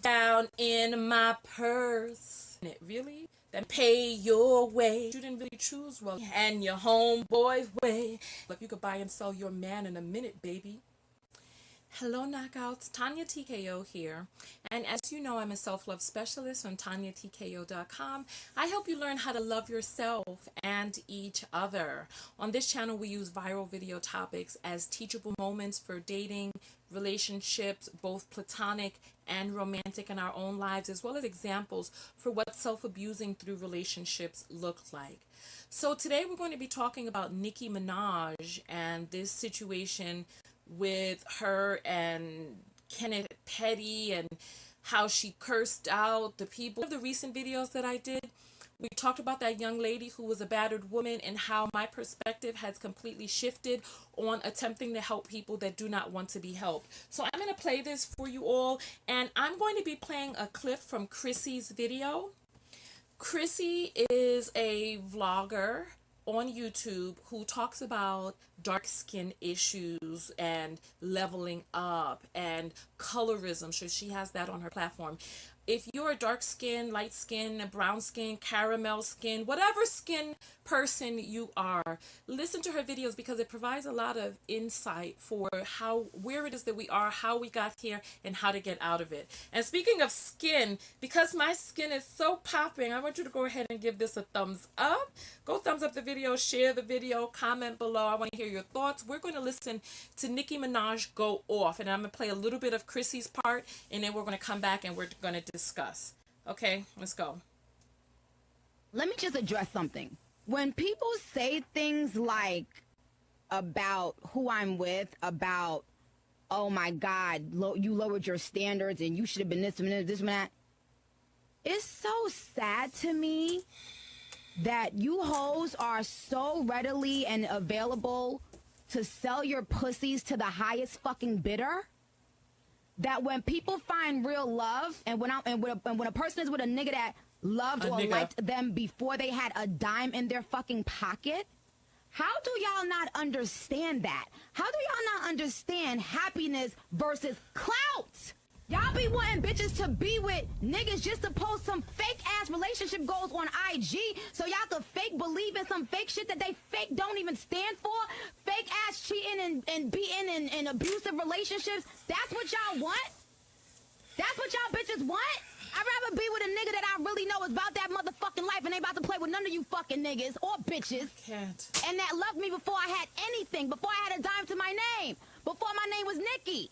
down in my purse. Really? Then pay your way. You didn't really choose well. And your homeboy's way. If you could buy and sell your man in a minute, baby. Hello, knockouts. Tonya TKO here. And as you know, I'm a self-love specialist on TonyaTKO.com. I help you learn how to love yourself and each other. On this channel, we use viral video topics as teachable moments for dating, relationships, both platonic and romantic in our own lives, as well as examples for what self-abusing through relationships look like. So today we're going to be talking about Nicki Minaj and this situation with her and Kenneth Petty and how she cursed out the people. One of the recent videos that I did, we talked about that young lady who was a battered woman and how my perspective has completely shifted on attempting to help people that do not want to be helped. So I'm going to play this for you all, and I'm going to be playing a clip from Chrissie's video. Chrissie is a vlogger on YouTube who talks about dark skin issues and leveling up and colorism. So she has that on her platform. If you're a dark skin, light skin, brown skin, caramel skin, whatever skin person you are, listen to her videos because it provides a lot of insight for where it is that we are, how we got here, and how to get out of it. And speaking of skin, because my skin is so popping, I want you to go ahead and give this a thumbs up. Go thumbs up the video, share the video, comment below. I want to hear your thoughts. We're going to listen to Nicki Minaj go off, and I'm going to play a little bit of Chrissy's part, and then we're going to come back and we're going to discuss. Okay, let's go. Let me just address something. When people say things like about who I'm with, about, oh my God, you lowered your standards and you should have been this and this and that, it's so sad to me that you hoes are so readily and available to sell your pussies to the highest fucking bidder, that when people find real love, and when a person is with a nigga that loved or liked them before they had a dime in their fucking pocket, how do y'all not understand that? How do y'all not understand happiness versus clout? Y'all be wanting bitches to be with niggas just to post some fake ass relationship goals on IG so y'all could fake believe in some fake shit that they fake don't even stand for. Fake ass cheating and beating in abusive relationships. That's what y'all want? That's what y'all bitches want? I'd rather be with a nigga that I really know is about that motherfucking life and ain't about to play with none of you fucking niggas or bitches. Can't. And that loved me before I had anything, before I had a dime to my name, before my name was Nicki.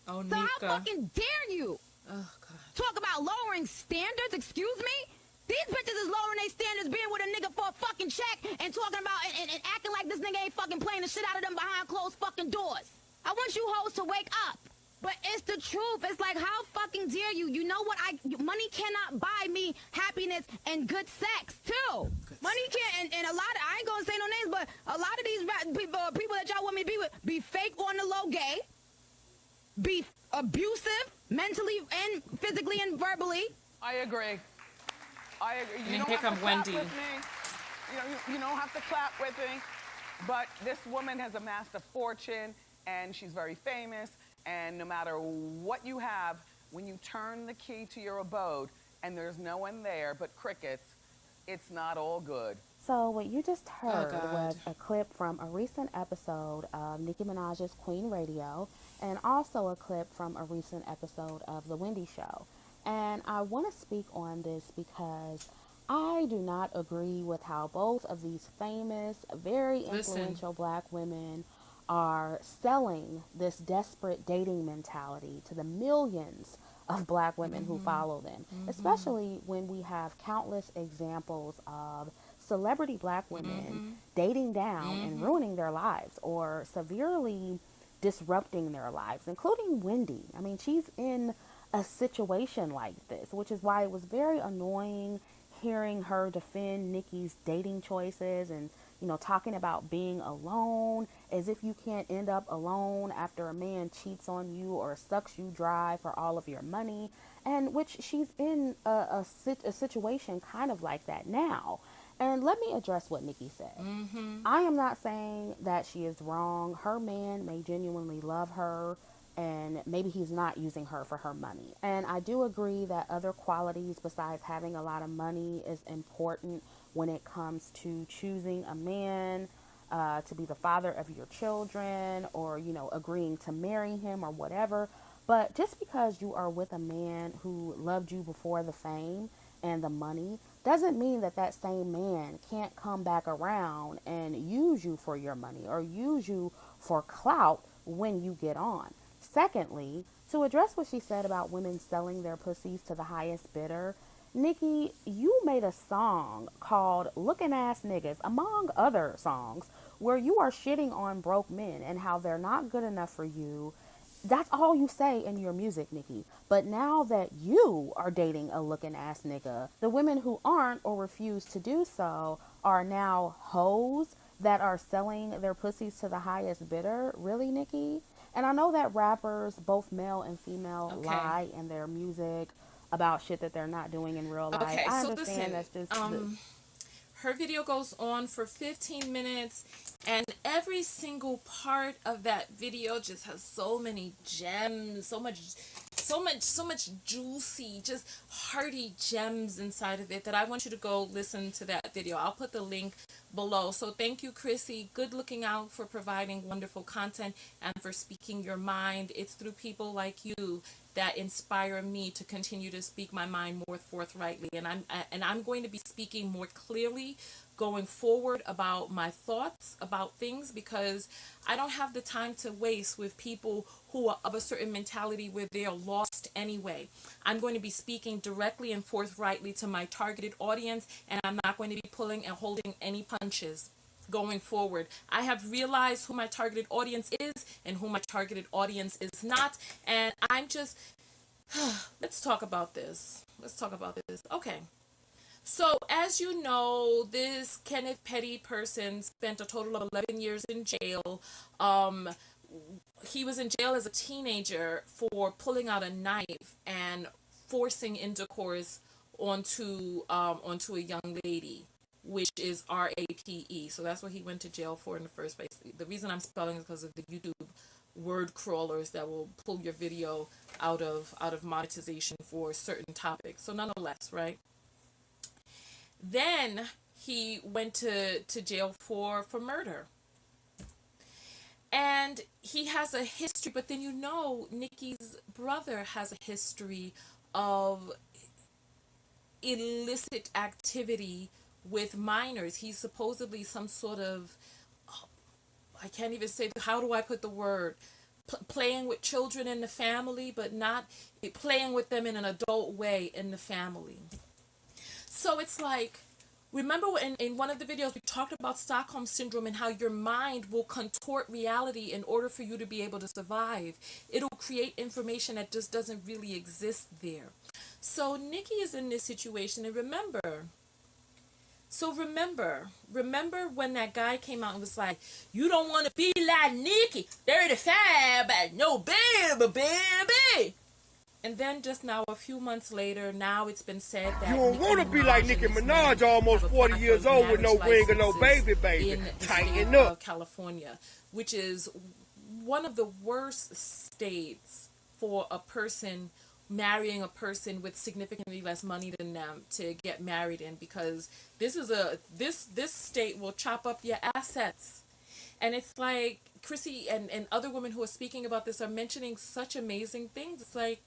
Oh, so Nika. how fucking dare you? Oh, God. Talk about lowering standards, excuse me? These bitches is lowering their standards being with a nigga for a fucking check and talking about and acting like this nigga ain't fucking playing the shit out of them behind closed fucking doors. I want you hoes to wake up. But it's the truth. It's like, how fucking dare you? You know what? Money cannot buy me happiness and good sex, too. Money can't, and a lot of, I ain't gonna say no names, but a lot of these people that y'all want me to be with, be fake on the low gay, be abusive, mentally and physically and verbally. I agree. I agree. You And don't here have come to clap Wendy. with me. You don't have to clap with me. But this woman has amassed a fortune, and she's very famous. And no matter what you have, when you turn the key to your abode and there's no one there but crickets, it's not all good. So what you just heard was a clip from a recent episode of Nicki Minaj's Queen Radio, and also a clip from a recent episode of The Wendy Show. And I want to speak on this because I do not agree with how both of these famous, very influential black women are selling this desperate dating mentality to the millions of black women who follow them, especially when we have countless examples of celebrity black women dating down and ruining their lives or severely disrupting their lives, including Wendy. I mean, she's in a situation like this, which is why it was very annoying hearing her defend Nicki's dating choices and, you know, talking about being alone, as if you can't end up alone after a man cheats on you or sucks you dry for all of your money, and which she's in a situation kind of like that now. And let me address what Nicki said. I am not saying that she is wrong. Her man may genuinely love her, and maybe he's not using her for her money. And I do agree that other qualities besides having a lot of money is important when it comes to choosing a man to be the father of your children, or, you know, agreeing to marry him or whatever. But just because you are with a man who loved you before the fame and the money doesn't mean that that same man can't come back around and use you for your money or use you for clout when you get on. Secondly, to address what she said about women selling their pussies to the highest bidder, Nicki, you made a song called Looking Ass Niggas, among other songs, where you are shitting on broke men and how they're not good enough for you. That's all you say in your music, Nicki. But now that you are dating a looking ass nigga, the women who aren't or refuse to do so are now hoes that are selling their pussies to the highest bidder. Really, Nicki? And I know that rappers, both male and female, Okay. lie in their music about shit that they're not doing in real life. Okay, I so listen, understand that's just her video goes on for 15 minutes, and every single part of that video just has so many gems, so much juicy, just hearty gems inside of it that I want you to go listen to that video. I'll put the link below. So thank you, Chrissie. Good looking out for providing wonderful content and for speaking your mind. It's through people like you that inspire me to continue to speak my mind more forthrightly, and I'm going to be speaking more clearly going forward about my thoughts about things, because I don't have the time to waste with people who are of a certain mentality where they are lost anyway. I'm going to be speaking directly and forthrightly to my targeted audience, and I'm not going to be pulling and holding any punches going forward. I have realized who my targeted audience is and who my targeted audience is not, and I'm just let's talk about this. Okay. So, as you know, this Kenneth Petty person spent a total of 11 years in jail. Um, he was in jail as a teenager for pulling out a knife and forcing intercourse onto a young lady, which is rape. So that's what he went to jail for in the first place. The reason I'm spelling is because of the YouTube word crawlers that will pull your video out of monetization for certain topics. So nonetheless, right? Then he went to jail for murder. And he has a history, but then, you know, Nicki's brother has a history of illicit activity with minors. He's supposedly some sort of, I can't even say, how do I put the word? Playing with children in the family, but not playing with them in an adult way in the family. So it's like, remember in one of the videos we talked about Stockholm Syndrome and how your mind will contort reality in order for you to be able to survive. It'll create information that just doesn't really exist there. So Nicki is in this situation, and remember when that guy came out and was like, you don't want to be like Nicki, 35, but no baby. And then just now, a few months later, now it's been said that you don't want to be like Nicki Minaj, almost 40 years old with no ring or no baby. In the Tighten state up. of California, which is one of the worst states for a person marrying a person with significantly less money than them to get married in, because this state will chop up your assets. And it's like Chrissie and other women who are speaking about this are mentioning such amazing things. It's like,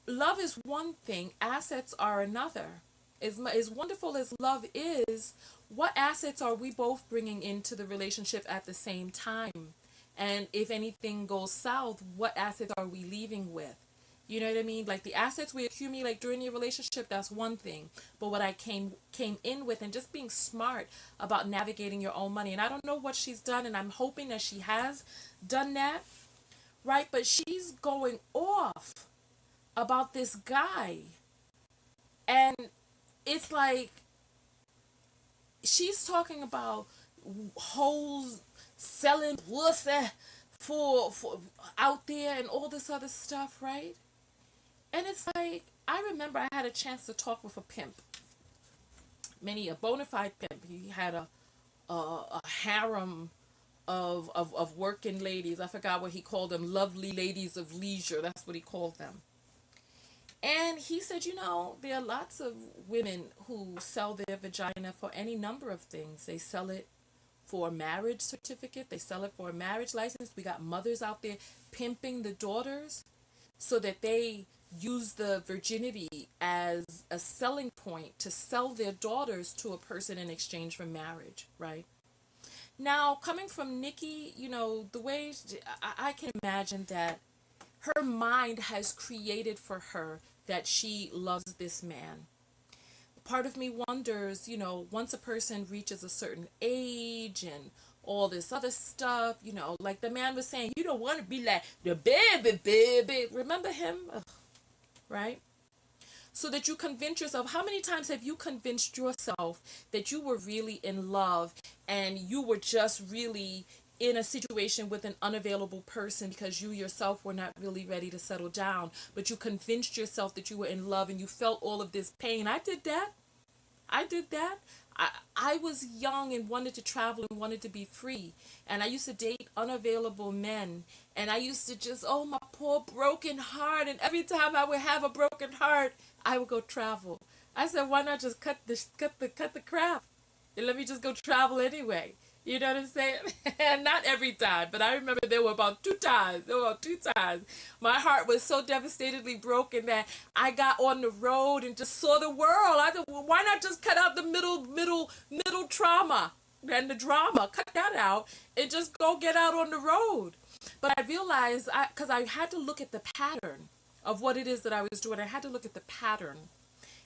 love is one thing, assets are another. As wonderful as love is, what assets are we both bringing into the relationship at the same time? And if anything goes south, what assets are we leaving with? You know what I mean? Like, the assets we accumulate during your relationship, that's one thing. But what I came in with, and just being smart about navigating your own money. And I don't know what she's done, and I'm hoping that she has done that, right? But she's going off about this guy. And it's like, she's talking about hoes selling pussy for out there and all this other stuff, right? And it's like, I remember I had a chance to talk with a pimp, a bona fide pimp. He had a harem of working ladies. I forgot what he called them, lovely ladies of leisure. That's what he called them. And he said, there are lots of women who sell their vagina for any number of things. They sell it for a marriage certificate. They sell it for a marriage license. We got mothers out there pimping the daughters so that they use the virginity as a selling point to sell their daughters to a person in exchange for marriage, right? Now, coming from Nicki, the way I can imagine that her mind has created for her that she loves this man. Part of me wonders, once a person reaches a certain age and all this other stuff, like the man was saying, you don't want to be like the baby. Remember him? Ugh, right? So that you convince yourself. How many times have you convinced yourself that you were really in love and you were just really in a situation with an unavailable person because you yourself were not really ready to settle down, but you convinced yourself that you were in love and you felt all of this pain? I did that. I was young and wanted to travel and wanted to be free. And I used to date unavailable men. And I used to just, oh, my poor broken heart. And every time I would have a broken heart, I would go travel. I said, why not just cut the crap? And let me just go travel anyway. You know what I'm saying? Not every time, but I remember there were about two times. My heart was so devastatedly broken that I got on the road and just saw the world. I said, well, why not just cut out the middle trauma and the drama? Cut that out and just go get out on the road. But I realized, because I had to look at the pattern of what it is that I was doing. I had to look at the pattern.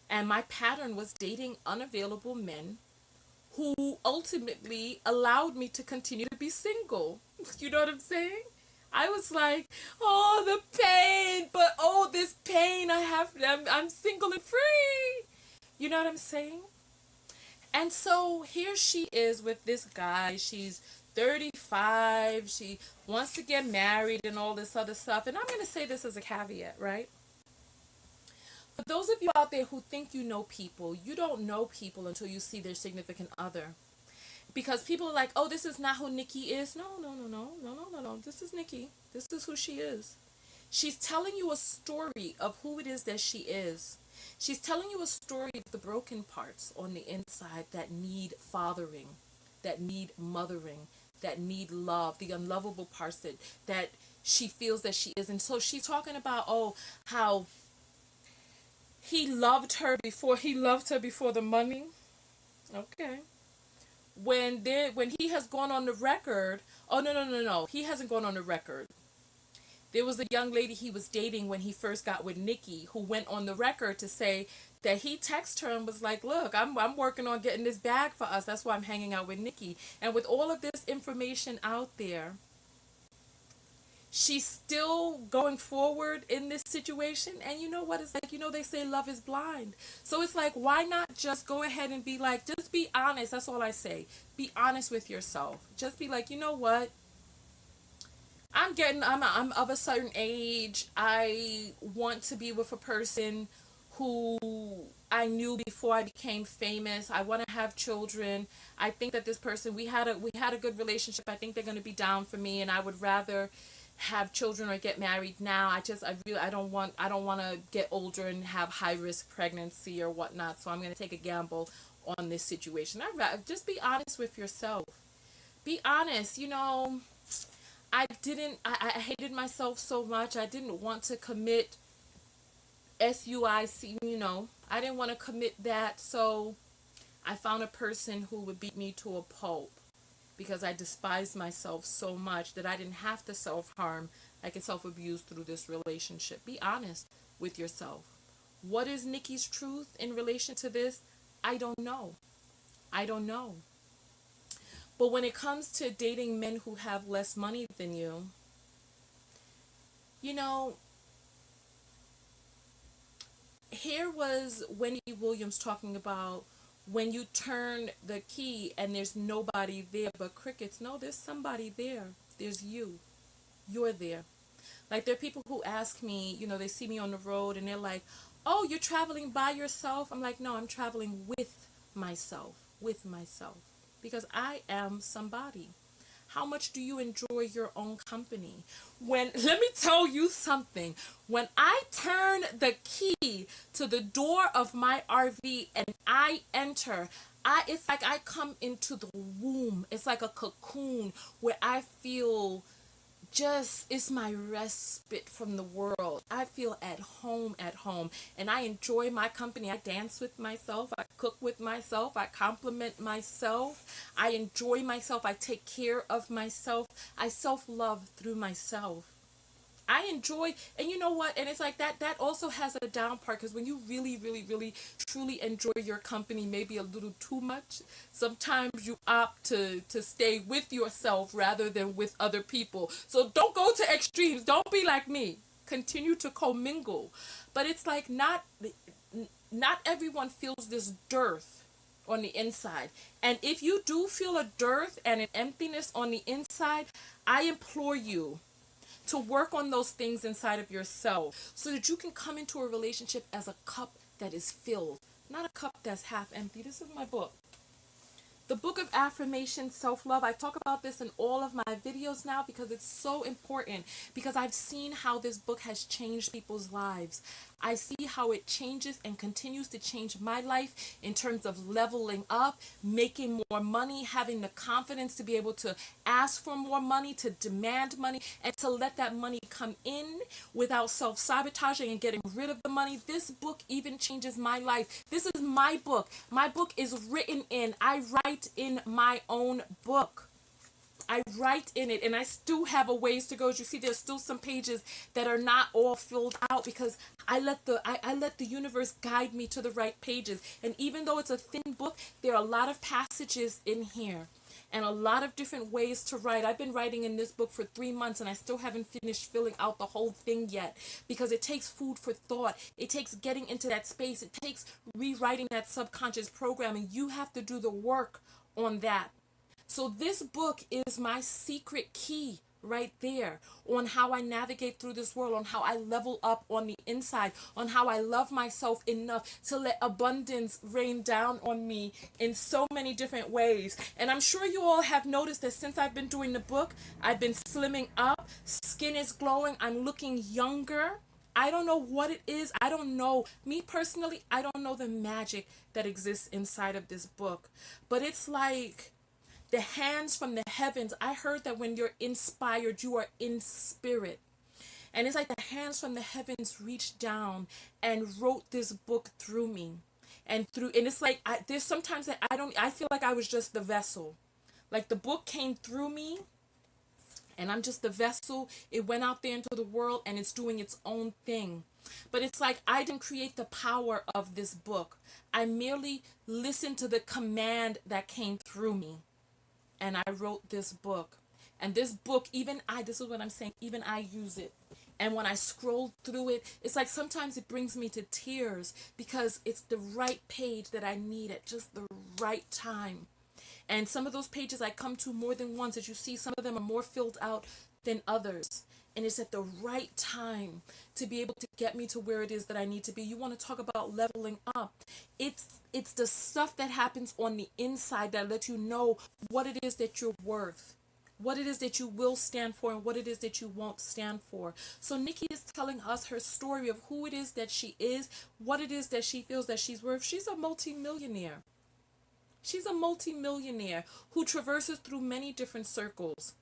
And my pattern was dating unavailable men who ultimately allowed me to continue to be single. You know what I'm saying? I was like, oh, the pain, but oh, this pain I'm single and free. You know what I'm saying? And so here she is with this guy. She's 35. She wants to get married and all this other stuff. And I'm going to say this as a caveat, right? For those of you out there who think you know people, you don't know people until you see their significant other. Because people are like, oh, this is not who Nicki is. No. This is Nicki. This is who she is. She's telling you a story of who it is that she is. She's telling you a story of the broken parts on the inside that need fathering, that need mothering, that need love, the unlovable parts that she feels that she is. And so she's talking about, oh, how he loved her before the money. Okay. When he has gone on the record, oh no. He hasn't gone on the record. There was a young lady he was dating when he first got with Nicki who went on the record to say that he texted her and was like, look, I'm working on getting this bag for us. That's why I'm hanging out with Nicki. And with all of this information out there, she's still going forward in this situation. And you know what it's like? They say love is blind. So it's like, why not just go ahead and be like, just be honest. That's all I say. Be honest with yourself. Just be like, you know what? I'm of a certain age. I want to be with a person who I knew before I became famous. I want to have children. I think that this person, we had a good relationship. I think they're going to be down for me, and I would rather have children or get married now. I don't want to get older and have high risk pregnancy or whatnot. So I'm going to take a gamble on this situation. I'd rather just be honest with yourself. Be honest. I hated myself so much. I didn't want to commit SUIC, I didn't want to commit that. So I found a person who would beat me to a pulp because I despised myself so much that I didn't have to self-harm. I could self-abuse through this relationship. Be honest with yourself. What is Nicki's truth in relation to this? I don't know. But when it comes to dating men who have less money than you, here was Wendy Williams talking about when you turn the key and there's nobody there but crickets. No, there's somebody there. There's you. You're there. Like, there are people who ask me, they see me on the road and they're like, oh, you're traveling by yourself? I'm like, no, I'm traveling with myself. Because I am somebody. How much do you enjoy your own company? Let me tell you something. When I turn the key to the door of my RV and I enter, it's like I come into the womb. It's like a cocoon where I feel it's my respite from the world. I feel at home, and I enjoy my company. I dance with myself, I cook with myself, I compliment myself, I enjoy myself, I take care of myself, I self-love through myself. I enjoy, and you know what, and it's like that also has a down part, because when you really, really, really, truly enjoy your company, maybe a little too much, sometimes you opt to stay with yourself rather than with other people. So don't go to extremes. Don't be like me. Continue to commingle. But it's like not everyone feels this dearth on the inside. And if you do feel a dearth and an emptiness on the inside, I implore you to work on those things inside of yourself so that you can come into a relationship as a cup that is filled, not a cup that's half empty. This is my book. The book of affirmations, self-love. I talk about this in all of my videos now because it's so important, because I've seen how this book has changed people's lives. I see how it changes and continues to change my life in terms of leveling up, making more money, having the confidence to be able to ask for more money, to demand money, and to let that money come in without self-sabotaging and getting rid of the money. This book even changes my life. This is my book. My book is written in. I write in my own book. I write in it, and I still have a ways to go. As you see, there's still some pages that are not all filled out because I let the universe guide me to the right pages. And even though it's a thin book, there are a lot of passages in here and a lot of different ways to write. I've been writing in this book for 3 months, and I still haven't finished filling out the whole thing yet, because it takes food for thought. It takes getting into that space. It takes rewriting that subconscious programming. You have to do the work on that. So this book is my secret key right there on how I navigate through this world, on how I level up on the inside, on how I love myself enough to let abundance rain down on me in so many different ways. And I'm sure you all have noticed that since I've been doing the book, I've been slimming up, skin is glowing, I'm looking younger. I don't know what it is. I don't know. Me personally, I don't know the magic that exists inside of this book. But it's like the hands from the heavens. I heard that when you're inspired, you are in spirit. And it's like the hands from the heavens reached down and wrote this book through me. And it's like there's sometimes that I feel like I was just the vessel. Like the book came through me and I'm just the vessel. It went out there into the world and it's doing its own thing. But it's like I didn't create the power of this book. I merely listened to the command that came through me. And I wrote this book. And this book, this is what I'm saying, even I use it. And when I scroll through it, it's like sometimes it brings me to tears because it's the right page that I need at just the right time. And some of those pages I come to more than once. As you see, some of them are more filled out than others. And it's at the right time to be able to get me to where it is that I need to be. You want to talk about leveling up. It's the stuff that happens on the inside that lets you know what it is that you're worth, what it is that you will stand for, and what it is that you won't stand for. So Nicki is telling us her story of who it is that she is, what it is that she feels that she's worth. She's a multimillionaire. She's a multimillionaire who traverses through many different circles.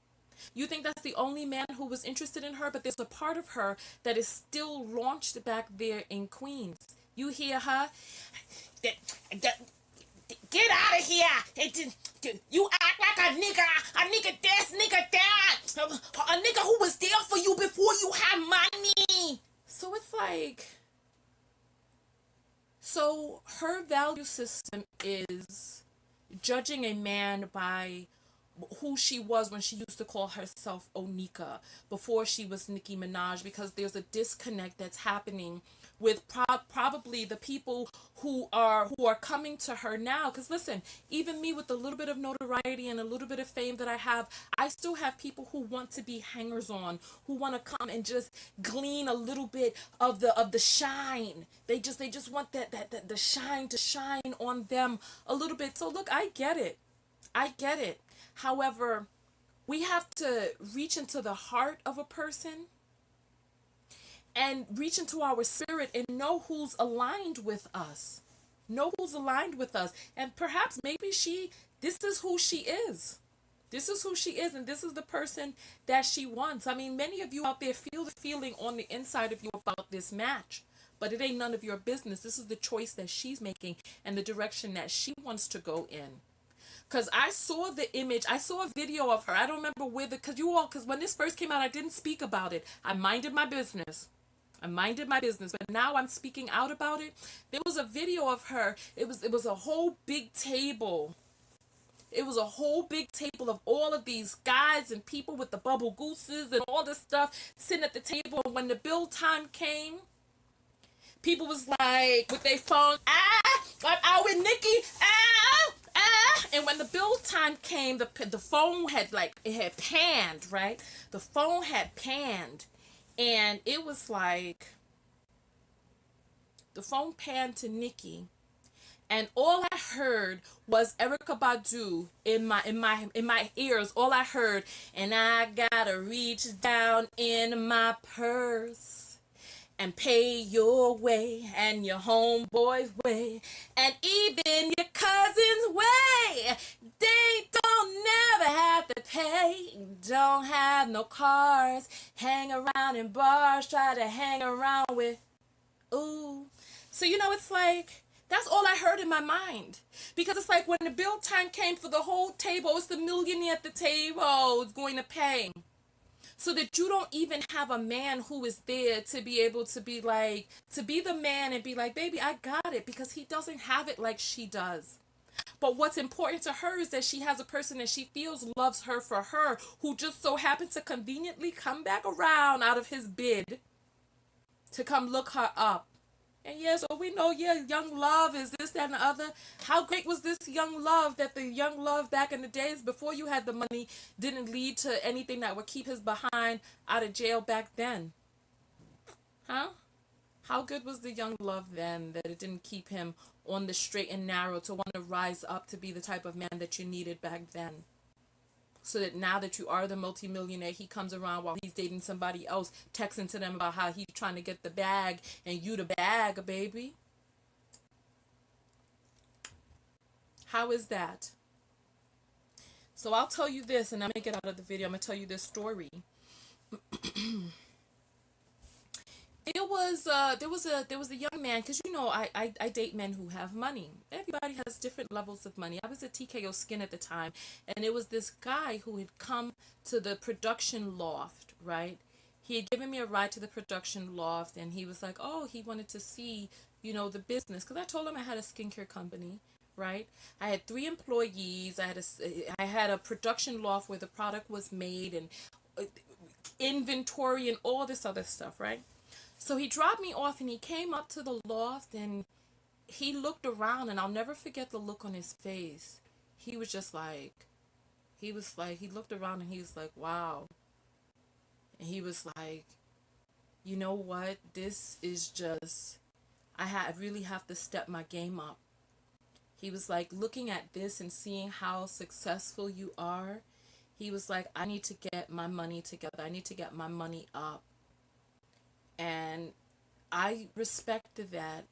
You think that's the only man who was interested in her, but there's a part of her that is still launched back there in Queens. You hear her? Get out of here! You act like a nigga this, nigga that, a nigga who was there for you before you had money. So it's like, so her value system is judging a man by who she was when she used to call herself Onika before she was Nicki Minaj, because there's a disconnect that's happening with probably the people who are coming to her now. Because listen, even me with a little bit of notoriety and a little bit of fame that I have, I still have people who want to be hangers on, who want to come and just glean a little bit of the shine. They just want the shine to shine on them a little bit. So look, I get it. However, We have to reach into the heart of a person and reach into our spirit and know who's aligned with us. Know who's aligned with us. And perhaps maybe this is who she is. This is who she is, and this is the person that she wants. I mean, many of you out there feel the feeling on the inside of you about this match, but it ain't none of your business. This is the choice that she's making and the direction that she wants to go in. Because I saw the image, I saw a video of her. I don't remember because when this first came out, I didn't speak about it. I minded my business. But now I'm speaking out about it. There was a video of her. It was a whole big table. It was a whole big table of all of these guys and people with the bubble gooses and all this stuff sitting at the table. And when the bill time came, people was like, with their phone, I'm out with Nicki, And when the bill time came, the phone had panned, right? The phone had panned. And it was like, the phone panned to Nicki. And all I heard was Erykah Badu in my ears. All I heard, and I gotta reach down in my purse and pay your way and your homeboy's way and even your cousin's way. They don't never have to pay. Don't have no cars. Hang around in bars. Try to hang around with. Ooh. So it's like. That's all I heard in my mind. Because it's like when the bill time came for the whole table, it's the millionaire at the table is going to pay. So that you don't even have a man who is there to be able to be like, to be the man and be like, baby, I got it. Because he doesn't have it like she does. But what's important to her is that she has a person that she feels loves her for her, who just so happened to conveniently come back around out of his bid to come look her up. And so we know, young love is this, that, and the other. How great was this young love that the young love back in the days before you had the money didn't lead to anything that would keep his behind out of jail back then? Huh? How good was the young love then that it didn't keep him on the straight and narrow to want to rise up to be the type of man that you needed back then? So that now that you are the multimillionaire, he comes around while he's dating somebody else, texting to them about how he's trying to get the bag and you the bag, baby. How is that? So I'll tell you this, and I'm going to get out of the video. I'm going to tell you this story. There was a young man, because I date men who have money. Everybody has different levels of money. I was at TKO Skin at the time, and it was this guy who had come to the production loft, right? He had given me a ride to the production loft, and he was like, oh, he wanted to see, the business, because I told him I had a skincare company, right? I had 3 employees. I had a production loft where the product was made and inventory and all this other stuff, right? So he dropped me off and he came up to the loft and he looked around, and I'll never forget the look on his face. He was just like, he looked around and he was like, wow. And he was like, you know what? This is just, I really have to step my game up. He was like, looking at this and seeing how successful you are. He was like, I need to get my money together. I need to get my money up. And I respected that,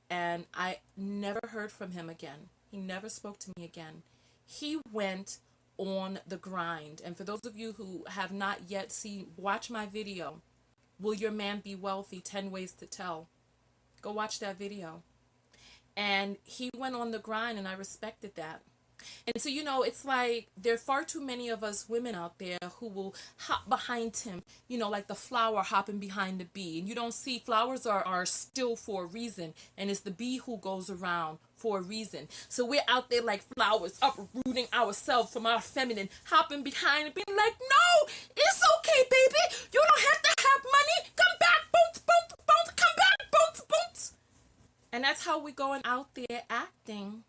and I never heard from him again. He never spoke to me again. He went on the grind. And for those of you who have not yet watch my video, Will Your Man Be Wealthy? 10 Ways to Tell. Go watch that video. And he went on the grind, and I respected that. And so, it's like there are far too many of us women out there who will hop behind him, like the flower hopping behind the bee. And you don't see flowers are still for a reason. And it's the bee who goes around for a reason. So we're out there like flowers, uprooting ourselves from our feminine, hopping behind and being like, no, it's okay, baby. You don't have to have money. Come back, boom, boom, boom, come back, boom, boom. And that's how we're going out there acting.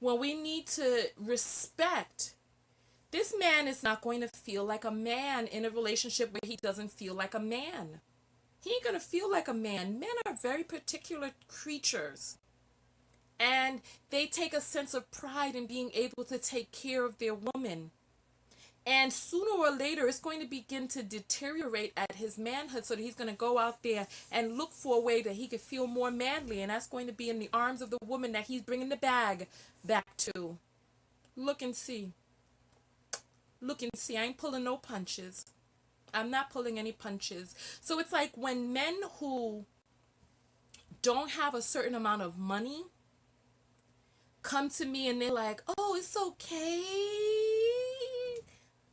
When we need to respect, this man is not going to feel like a man in a relationship where he doesn't feel like a man. He ain't going to feel like a man. Men are very particular creatures. And they take a sense of pride in being able to take care of their woman. And sooner or later, it's going to begin to deteriorate at his manhood, so that he's going to go out there and look for a way that he could feel more manly. And that's going to be in the arms of the woman that he's bringing the bag back to. Look and see. Look and see. I ain't pulling no punches. I'm not pulling any punches. So it's like when men who don't have a certain amount of money come to me and they're like, oh, it's okay.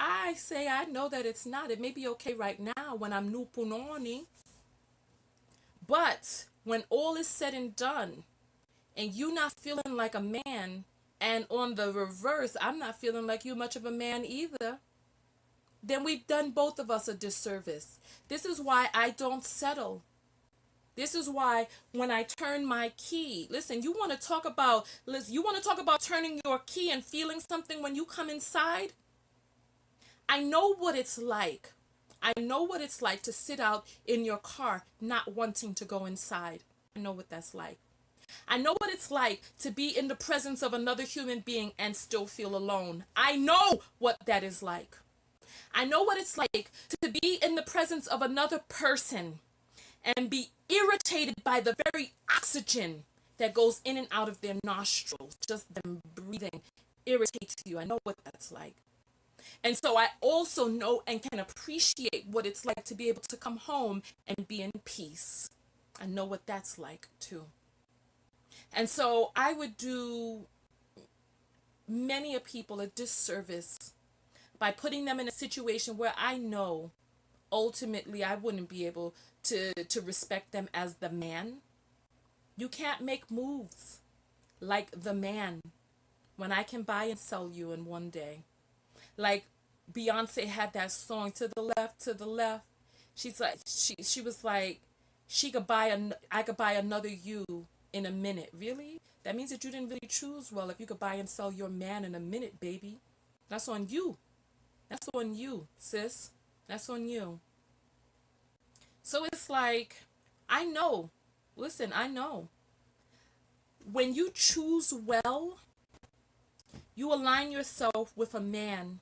I say, I know that it's not. It may be okay right now when I'm nupunoni. But when all is said and done and you not feeling like a man, and on the reverse, I'm not feeling like you much of a man either, then we've done both of us a disservice. This is why I don't settle. This is why when I turn my key, listen, you want to talk about turning your key and feeling something when you come inside? I know what it's like. I know what it's like to sit out in your car not wanting to go inside. I know what that's like. I know what it's like to be in the presence of another human being and still feel alone. I know what that is like. I know what it's like to be in the presence of another person and be irritated by the very oxygen that goes in and out of their nostrils. Just them breathing irritates you. I know what that's like. And so I also know and can appreciate what it's like to be able to come home and be in peace. I know what that's like too. And so I would do many a people a disservice by putting them in a situation where I know ultimately I wouldn't be able to respect them as the man. You can't make moves like the man when I can buy and sell you in one day. Like Beyonce had that song, to the left. She's like, she was like, I could buy another you in a minute. Really? That means that you didn't really choose well if you could buy and sell your man in a minute, baby. That's on you. That's on you, sis. That's on you. So it's like, I know. Listen, I know. When you choose well, you align yourself with a man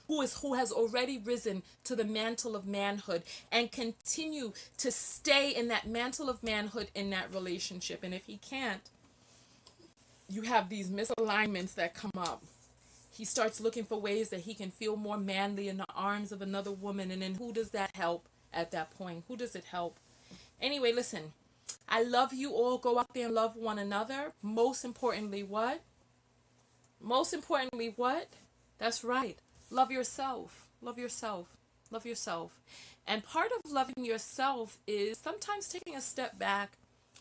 who has already risen to the mantle of manhood and continue to stay in that mantle of manhood in that relationship. And if he can't, you have these misalignments that come up. He starts looking for ways that he can feel more manly in the arms of another woman. And then who does that help at that point? Who does it help? Anyway, listen, I love you all. Go out there and love one another. Most importantly, what? Most importantly, what? That's right. Love yourself. Love yourself. Love yourself. And part of loving yourself is sometimes taking a step back,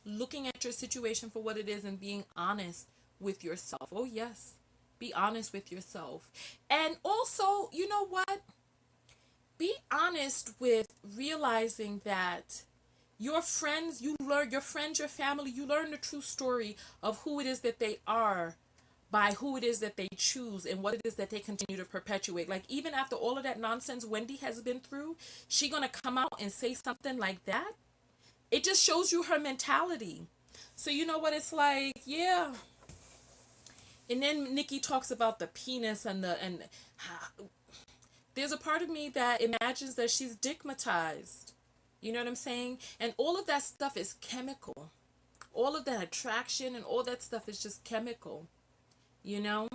looking at your situation for what it is and being honest with yourself. Oh, yes. Be honest with yourself. And also, you know what? Be honest with realizing that your friends, your family, you learn the true story of who it is that they are by who it is that they choose and what it is that they continue to perpetuate. Like, even after all of that nonsense Wendy has been through, she gonna come out and say something like that? It just shows you her mentality. So you know what it's like? Yeah. And then Nicki talks about the penis and there's a part of me that imagines that she's digmatized. You know what I'm saying? And all of that stuff is chemical. All of that attraction and all that stuff is just chemical. You know?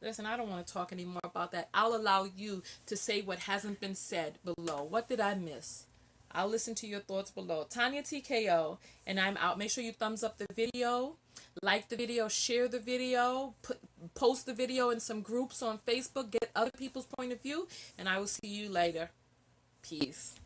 Listen, I don't want to talk anymore about that. I'll allow you to say what hasn't been said below. What did I miss? I'll listen to your thoughts below. Tonya TKO, and I'm out. Make sure you thumbs up the video, like the video, share the video, post the video in some groups on Facebook, get other people's point of view, and I will see you later. Peace.